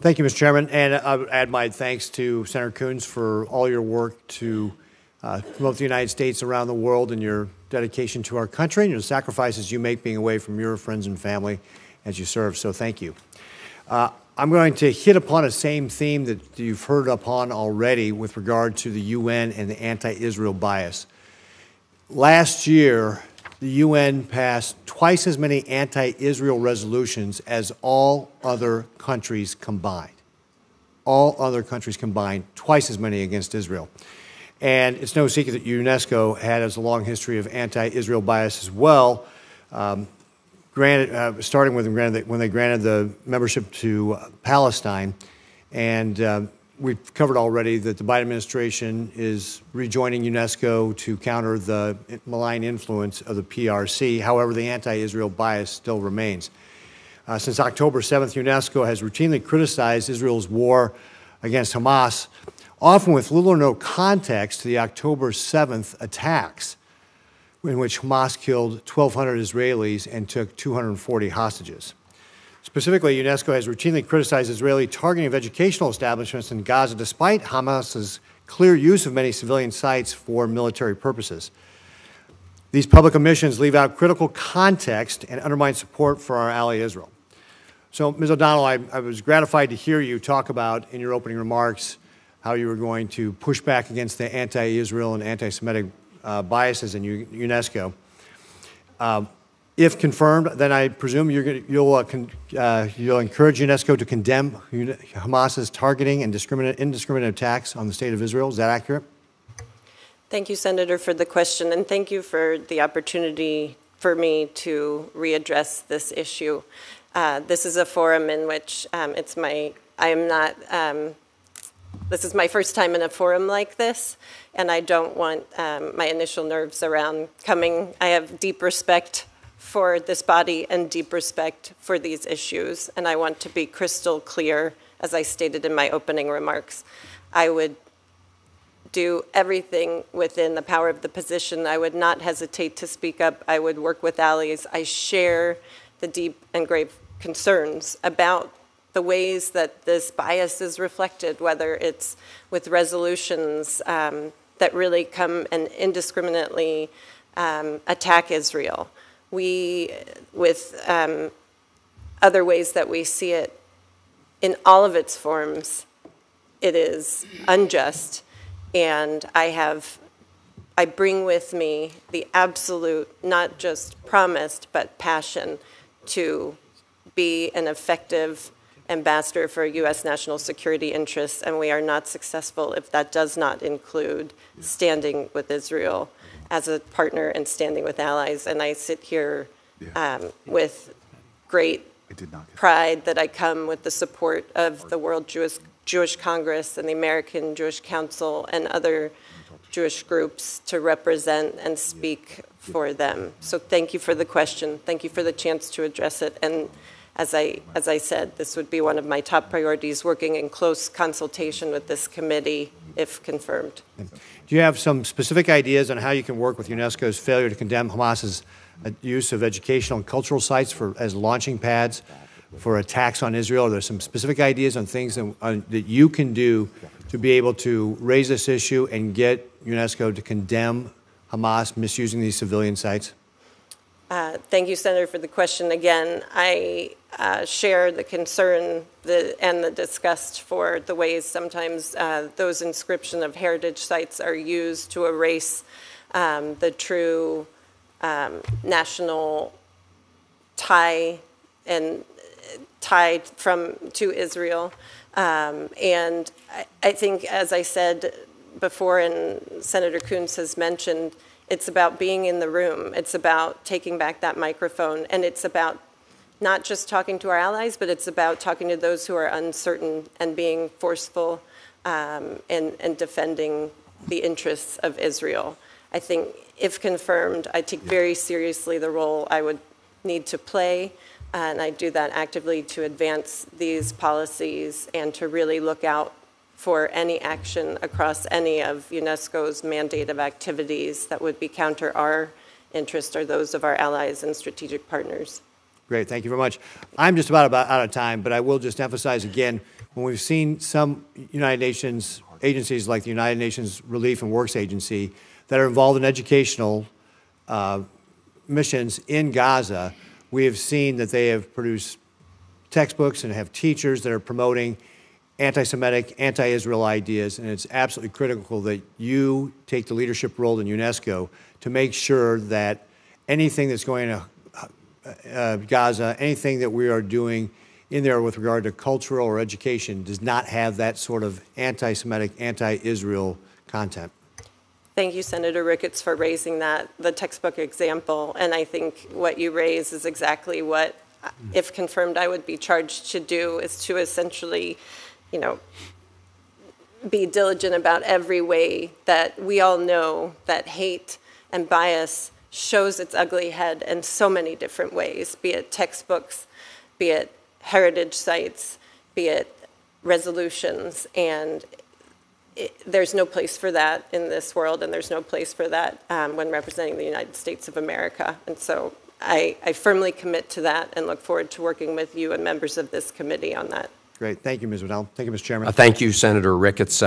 Thank you, Mr. Chairman, and I would add my thanks to Senator Coons for all your work to promote the United States around the world and your dedication to our country and your sacrifices you make being away from your friends and family as you serve, so thank you. I'm going to hit upon a same theme that you've heard upon already with regard to the UN and the anti-Israel bias. Last year, the UN passed twice as many anti-Israel resolutions as all other countries combined. All other countries combined, twice as many against Israel. And it's no secret that UNESCO has a long history of anti-Israel bias as well, starting with when they granted the membership to Palestine. And we've covered already that the Biden administration is rejoining UNESCO to counter the malign influence of the PRC. However, the anti-Israel bias still remains. Since October 7th, UNESCO has routinely criticized Israel's war against Hamas, often with little or no context to the October 7th attacks, in which Hamas killed 1,200 Israelis and took 240 hostages. Specifically, UNESCO has routinely criticized Israeli targeting of educational establishments in Gaza despite Hamas's clear use of many civilian sites for military purposes. These public omissions leave out critical context and undermine support for our ally Israel. So, Ms. O'Donnell, I was gratified to hear you talk about in your opening remarks how you were going to push back against the anti-Israel and anti-Semitic biases in UNESCO. If confirmed, then I presume you'll encourage UNESCO to condemn Hamas's targeting and indiscriminate attacks on the State of Israel. Is that accurate? Thank you, Senator, for the question, and thank you for the opportunity for me to readdress this issue. This is a forum in which this is my first time in a forum like this, and I don't want my initial nerves around coming. I have deep respect for this body and deep respect for these issues, and I want to be crystal clear, as I stated in my opening remarks. I would do everything within the power of the position. I would not hesitate to speak up. I would work with allies. I share the deep and grave concerns about the ways that this bias is reflected, whether it's with resolutions that really come and indiscriminately attack Israel. With other ways that we see it in all of its forms, it is unjust. And I bring with me the absolute, not just promised, but passion to be an effective ambassador for U.S. national security interests, and we are not successful if that does not include standing with Israel as a partner and standing with allies. And I sit here with great pride that I come with the support of the World Jewish Congress and the American Jewish Council and other Jewish groups to represent and speak for them. So thank you for the question. Thank you for the chance to address it. And as I said, this would be one of my top priorities, working in close consultation with this committee, if confirmed. Do you have some specific ideas on how you can work with UNESCO's failure to condemn Hamas's use of educational and cultural sites as launching pads for attacks on Israel? Are there some specific ideas on things that you can do to be able to raise this issue and get UNESCO to condemn Hamas misusing these civilian sites? Thank you, Senator, for the question. Again, I share the concern and the disgust for the ways sometimes those inscription of heritage sites are used to erase the true national tie to Israel. And I think, as I said before, and Senator Coons has mentioned, it's about being in the room. It's about taking back that microphone. And it's about not just talking to our allies, but it's about talking to those who are uncertain and being forceful and defending the interests of Israel. I think, if confirmed, I take very seriously the role I would need to play, and I do that actively to advance these policies and to really look out for any action across any of UNESCO's mandate of activities that would be counter our interests or those of our allies and strategic partners. Great, thank you very much. I'm just about out of time, but I will just emphasize again, when we've seen some United Nations agencies like the United Nations Relief and Works Agency that are involved in educational missions in Gaza, we have seen that they have produced textbooks and have teachers that are promoting anti-Semitic, anti-Israel ideas, and it's absolutely critical that you take the leadership role in UNESCO to make sure that anything that's going to Gaza, anything that we are doing in there with regard to cultural or education does not have that sort of anti-Semitic, anti-Israel content. Thank you, Senator Ricketts, for raising that, the textbook example. And I think what you raise is exactly what, if confirmed, I would be charged to do, is to essentially, you know, be diligent about every way that we all know that hate and bias shows its ugly head in so many different ways, be it textbooks, be it heritage sites, be it resolutions, and there's no place for that in this world, and there's no place for that when representing the United States of America. And so I firmly commit to that and look forward to working with you and members of this committee on that. Great. Thank you, Ms. Waddell. Thank you, Mr. Chairman. Thank you, Senator Ricketts.